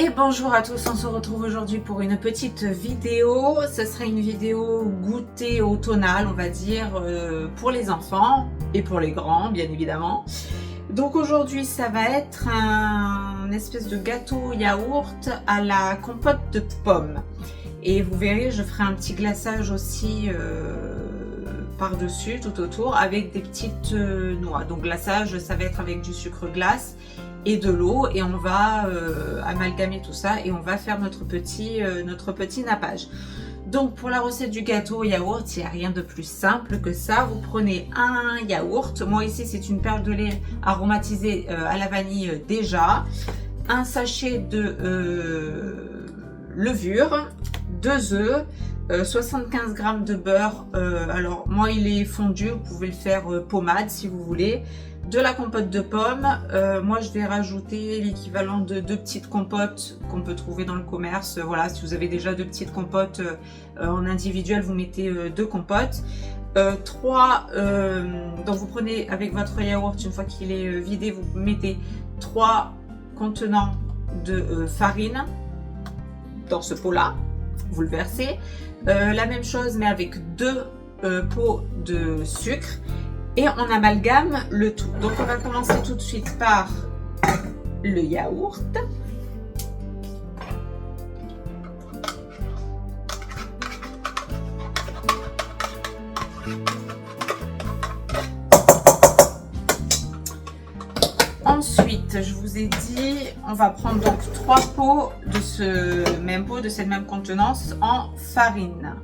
Et bonjour à tous, on se retrouve aujourd'hui pour une petite vidéo. Ce sera une vidéo goûter automnale, on va dire, pour les enfants et pour les grands, bien évidemment. Donc aujourd'hui, ça va être un espèce de gâteau yaourt à la compote de pommes. Et vous verrez, je ferai un petit glaçage aussi par-dessus, tout autour, avec des petites noix. Donc glaçage, ça va être avec du sucre glace et de l'eau, et on va amalgamer tout ça et on va faire notre petit nappage. Donc pour la recette du gâteau yaourt, il n'y a rien de plus simple que ça. Vous prenez un yaourt, moi ici c'est une perle de lait aromatisée à la vanille déjà, un sachet de levure, 2 œufs, 75 g de beurre, alors moi il est fondu, vous pouvez le faire pommade si vous voulez, de la compote de pommes, moi je vais rajouter l'équivalent de 2 petites compotes qu'on peut trouver dans le commerce. Voilà, si vous avez déjà 2 petites compotes en individuel, vous mettez 2 compotes. 3, donc vous prenez avec votre yaourt, une fois qu'il est vidé, vous mettez 3 contenants de farine dans ce pot là, vous le versez, la même chose mais avec 2 pots de sucre. Et on amalgame le tout. Donc on va commencer tout de suite par le yaourt. Ensuite, je vous ai dit, on va prendre donc 3 pots de ce même pot, de cette même contenance en farine.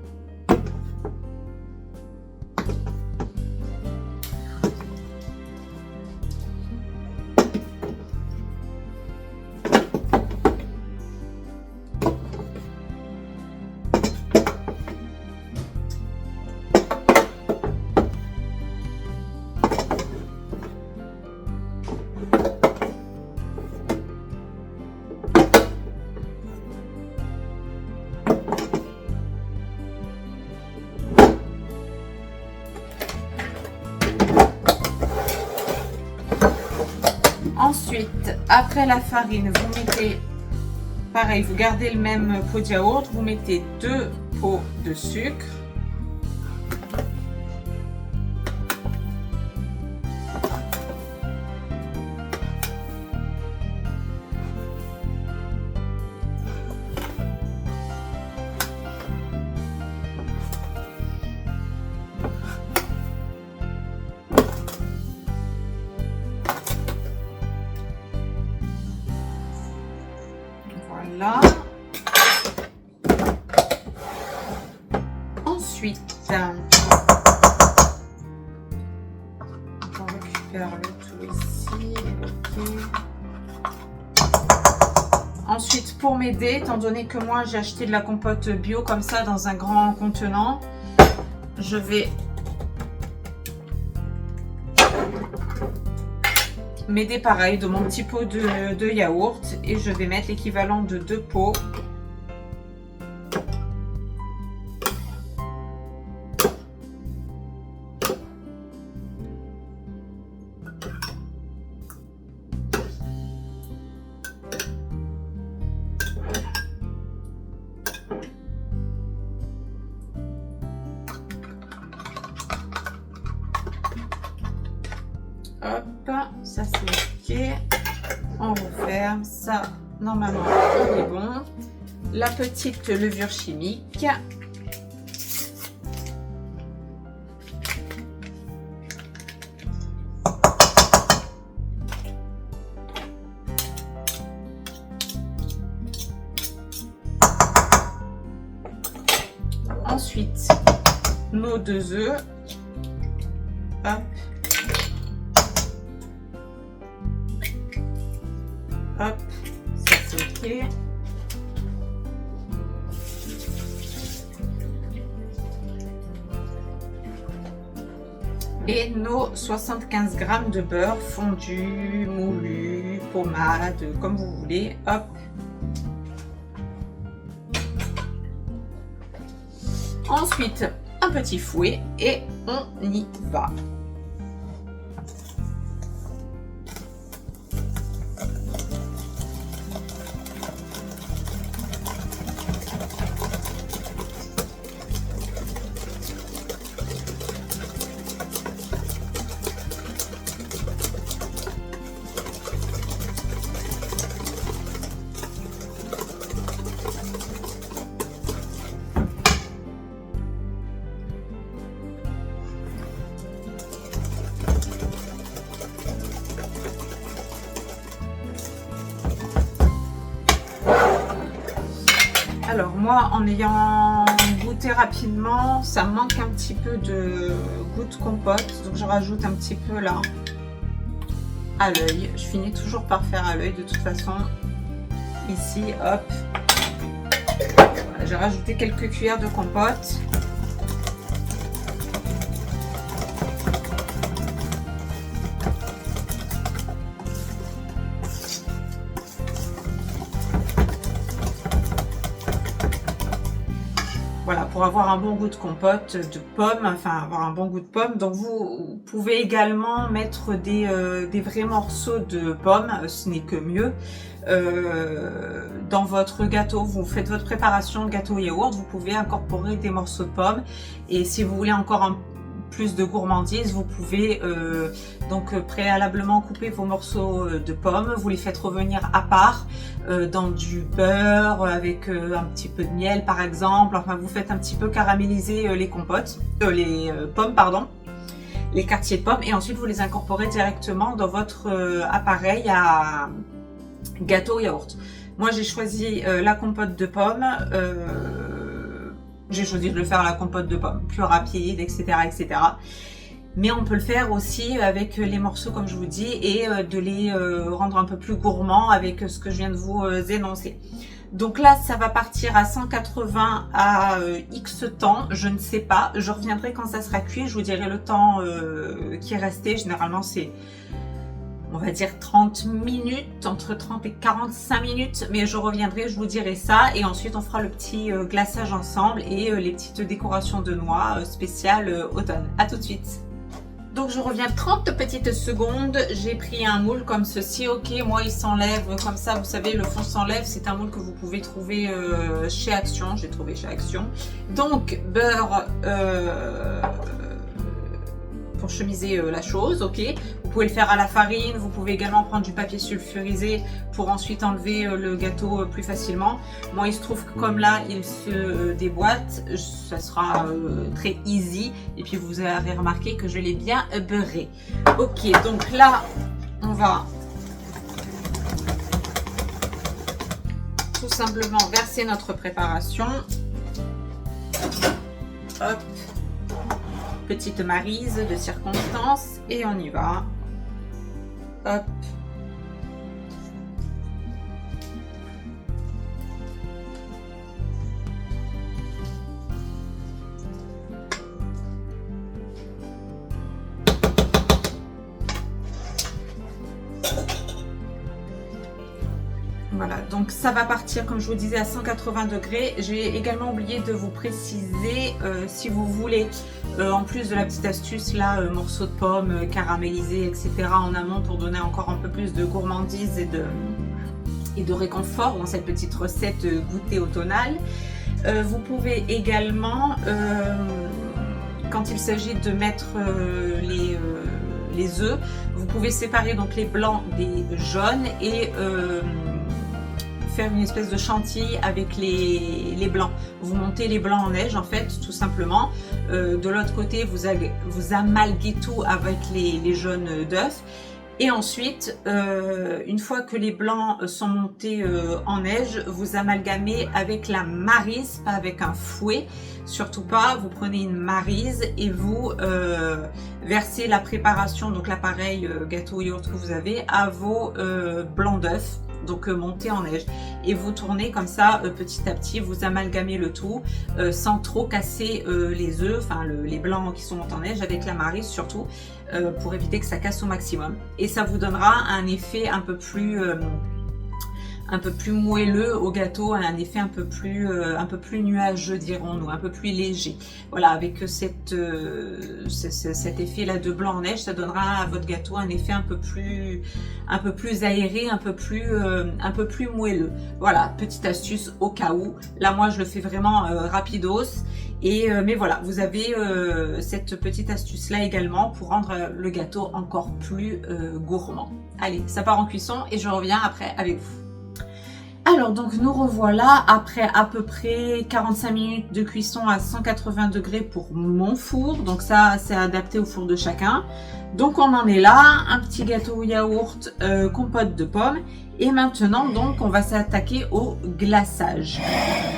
Ensuite, après la farine, vous mettez, pareil, vous gardez le même pot de yaourt, vous mettez 2 pots de sucre. Voilà. Ensuite, on récupère le tout ici. Ok. Ensuite, pour m'aider, étant donné que moi j'ai acheté de la compote bio comme ça dans un grand contenant, je vais m'aider pareil de mon petit pot de yaourt et je vais mettre l'équivalent de 2 pots. Hop, ça c'est ok. On referme ça. Normalement, on est bon. La petite levure chimique. Ensuite, nos 2 œufs. Hop. Hop, ça c'est ok. Et nos 75 g de beurre fondu, moulu, pommade, comme vous voulez. Hop. Ensuite, un petit fouet et on y va. Alors moi, en ayant goûté rapidement, ça manque un petit peu de goût de compote, donc je rajoute un petit peu là, à l'œil. Je finis toujours par faire à l'œil de toute façon. Ici, hop. Voilà, j'ai rajouté quelques cuillères de compote. Voilà, pour avoir un bon goût de compote, de pomme, enfin avoir un bon goût de pomme. Donc vous pouvez également mettre des vrais morceaux de pommes, ce n'est que mieux. Dans votre gâteau, vous faites votre préparation gâteau yaourt, vous pouvez incorporer des morceaux de pommes. Et si vous voulez encore plus de gourmandise, vous pouvez donc préalablement couper vos morceaux de pommes, vous les faites revenir à part dans du beurre avec un petit peu de miel par exemple. Enfin, vous faites un petit peu caraméliser les compotes, les pommes pardon, les quartiers de pommes, et ensuite vous les incorporez directement dans votre appareil à gâteau yaourt. Moi j'ai choisi la compote de pommes. J'ai choisi de le faire à la compote de pommes, plus rapide, etc., etc. Mais on peut le faire aussi avec les morceaux, comme je vous dis, et de les rendre un peu plus gourmands avec ce que je viens de vous énoncer. Donc là, ça va partir à 180 à X temps, je ne sais pas. Je reviendrai quand ça sera cuit, je vous dirai le temps qui est resté. Généralement, c'est, on va dire 30 minutes, entre 30 et 45 minutes, mais je reviendrai, je vous dirai ça, et ensuite on fera le petit glaçage ensemble et les petites décorations de noix spéciales automne. À tout de suite. Donc je reviens 30 petites secondes, j'ai pris un moule comme ceci, ok, moi il s'enlève comme ça, vous savez, le fond s'enlève, c'est un moule que vous pouvez trouver chez Action, j'ai trouvé chez Action. Donc beurre pour chemiser la chose, ok. Vous pouvez le faire à la farine, vous pouvez également prendre du papier sulfurisé pour ensuite enlever le gâteau plus facilement. Moi il se trouve que comme là il se déboîte, ça sera très easy, et puis vous avez remarqué que je l'ai bien beurré. Ok, donc là on va tout simplement verser notre préparation. Hop. Petite maryse de circonstance et on y va. Hop. Voilà, donc ça va partir comme je vous disais à 180 degrés. J'ai également oublié de vous préciser si vous voulez, en plus de la petite astuce là, morceaux de pommes caramélisés, etc. en amont pour donner encore un peu plus de gourmandise et de réconfort dans cette petite recette goûter automnale. Vous pouvez également, quand il s'agit de mettre les œufs, vous pouvez séparer donc les blancs des jaunes et faire une espèce de chantilly avec les blancs. Vous montez les blancs en neige en fait, tout simplement. De l'autre côté, vous amalguez tout avec les jaunes d'œufs. Et ensuite, une fois que les blancs sont montés en neige, vous amalgamez avec la maryse, pas avec un fouet, surtout pas. Vous prenez une maryse et vous versez la préparation, donc l'appareil gâteau yaourt que vous avez, à vos blancs d'œufs, donc montés en neige. Et vous tournez comme ça petit à petit, vous amalgamez le tout sans trop casser les œufs, enfin les blancs qui sont en neige avec la maryse surtout, pour éviter que ça casse au maximum. Et ça vous donnera un effet un peu plus moelleux au gâteau, un effet un peu plus nuageux dirons-nous, un peu plus léger. Voilà, avec cet effet là de blanc en neige, ça donnera à votre gâteau un effet un peu plus aéré, un peu plus moelleux. Voilà, petite astuce au cas où. Là moi je le fais vraiment rapidos. Mais voilà, vous avez cette petite astuce là également pour rendre le gâteau encore plus gourmand. Allez, ça part en cuisson et je reviens après avec vous. Alors donc nous revoilà après à peu près 45 minutes de cuisson à 180 degrés pour mon four. Donc ça c'est adapté au four de chacun. Donc on en est là, un petit gâteau au yaourt, compote de pommes. Et maintenant donc on va s'attaquer au glaçage.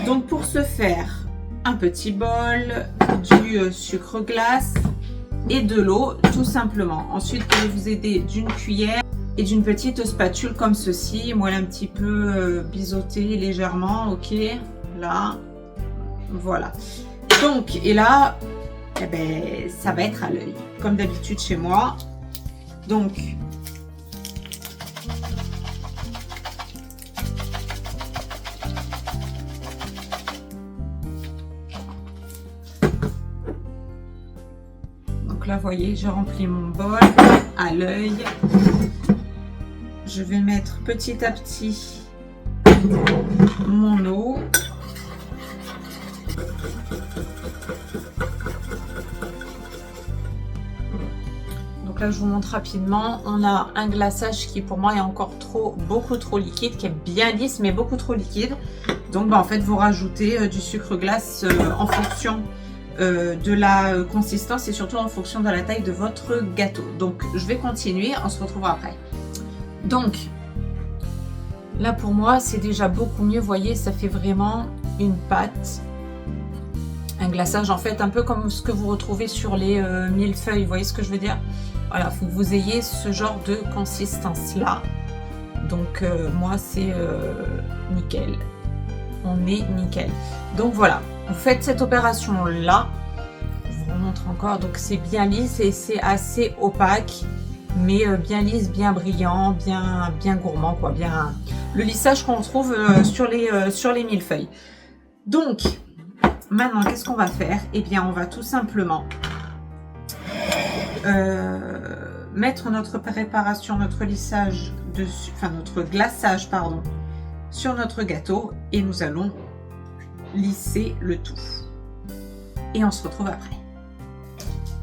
Donc pour ce faire, un petit bol, du sucre glace et de l'eau tout simplement. Ensuite je vais vous aider d'une cuillère et d'une petite spatule comme ceci. Moi elle est un petit peu biseautée légèrement, ok, là, voilà. Donc et là, eh ben, ça va être à l'œil, comme d'habitude chez moi. Donc là, vous voyez, j'ai rempli mon bol à l'œil. Je vais mettre petit à petit mon eau. Donc là, je vous montre rapidement. On a un glaçage qui pour moi est encore beaucoup trop liquide, qui est bien lisse mais beaucoup trop liquide. Donc bah, en fait, vous rajoutez du sucre glace en fonction de la consistance et surtout en fonction de la taille de votre gâteau. Donc je vais continuer, on se retrouvera après. Donc là pour moi c'est déjà beaucoup mieux, vous voyez, ça fait vraiment une pâte, un glaçage en fait un peu comme ce que vous retrouvez sur les millefeuilles, vous voyez ce que je veux dire. Voilà, il faut que vous ayez ce genre de consistance là. Donc moi c'est nickel, on est nickel. Donc voilà, vous faites cette opération là, je vous remontre encore. Donc c'est bien lisse et c'est assez opaque, mais bien lisse, bien brillant, bien gourmand quoi, bien le lissage qu'on trouve sur les millefeuilles. Donc maintenant qu'est-ce qu'on va faire? Eh bien on va tout simplement mettre notre préparation, notre lissage dessus, enfin notre glaçage pardon, sur notre gâteau et nous allons lisser le tout. Et on se retrouve après.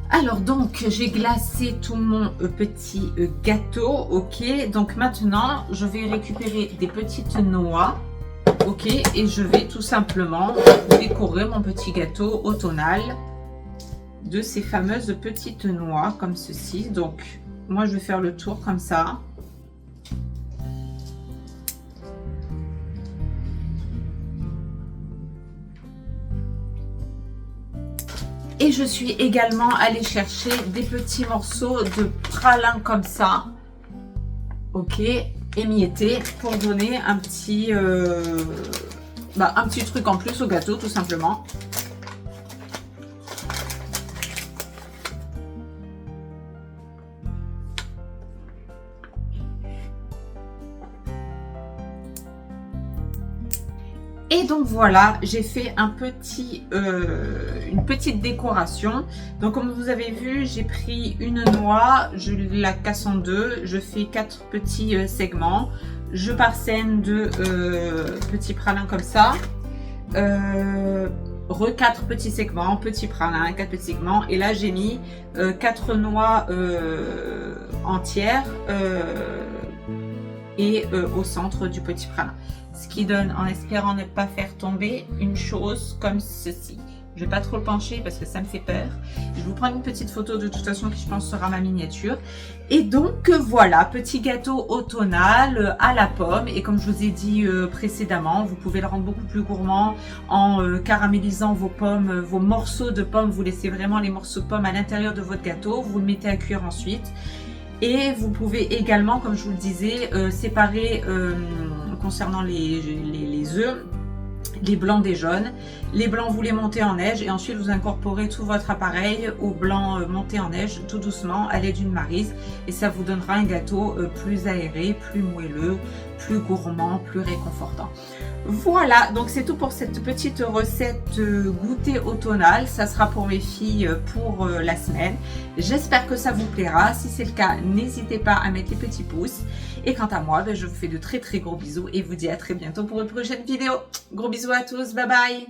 Alors donc j'ai glacé tout mon petit gâteau, ok. Donc maintenant je vais récupérer des petites noix, ok, et je vais tout simplement décorer mon petit gâteau automnal de ces fameuses petites noix comme ceci. Donc moi je vais faire le tour comme ça. Et je suis également allée chercher des petits morceaux de pralin comme ça, ok, émiettés, pour donner un petit truc en plus au gâteau tout simplement. Et donc voilà, j'ai fait une petite décoration. Donc comme vous avez vu, j'ai pris une noix, je la casse en deux, je fais 4 petits segments, je parsème de petits pralins comme ça, 4 petits segments, petits pralins, 4 petits segments, et là j'ai mis 4 noix entières et au centre du petit pralin. Ce qui donne, en espérant ne pas faire tomber, une chose comme ceci. Je vais pas trop le pencher parce que ça me fait peur. Je vais vous prendre une petite photo de toute façon qui je pense sera ma miniature. Et donc voilà, petit gâteau automnal à la pomme. Et comme je vous ai dit précédemment, vous pouvez le rendre beaucoup plus gourmand en caramélisant vos pommes, vos morceaux de pommes. Vous laissez vraiment les morceaux de pommes à l'intérieur de votre gâteau. Vous le mettez à cuire ensuite. Et vous pouvez également, comme je vous le disais, séparer concernant les œufs, les blancs des jaunes. Les blancs, vous les montez en neige et ensuite vous incorporez tout votre appareil au blanc monté en neige tout doucement à l'aide d'une maryse. Et ça vous donnera un gâteau plus aéré, plus moelleux, plus gourmand, plus réconfortant. Voilà, donc c'est tout pour cette petite recette goûter automnale. Ça sera pour mes filles pour la semaine. J'espère que ça vous plaira. Si c'est le cas, n'hésitez pas à mettre les petits pouces. Et quant à moi, je vous fais de très gros bisous et vous dis à très bientôt pour une prochaine vidéo. Gros bisous à tous, bye bye!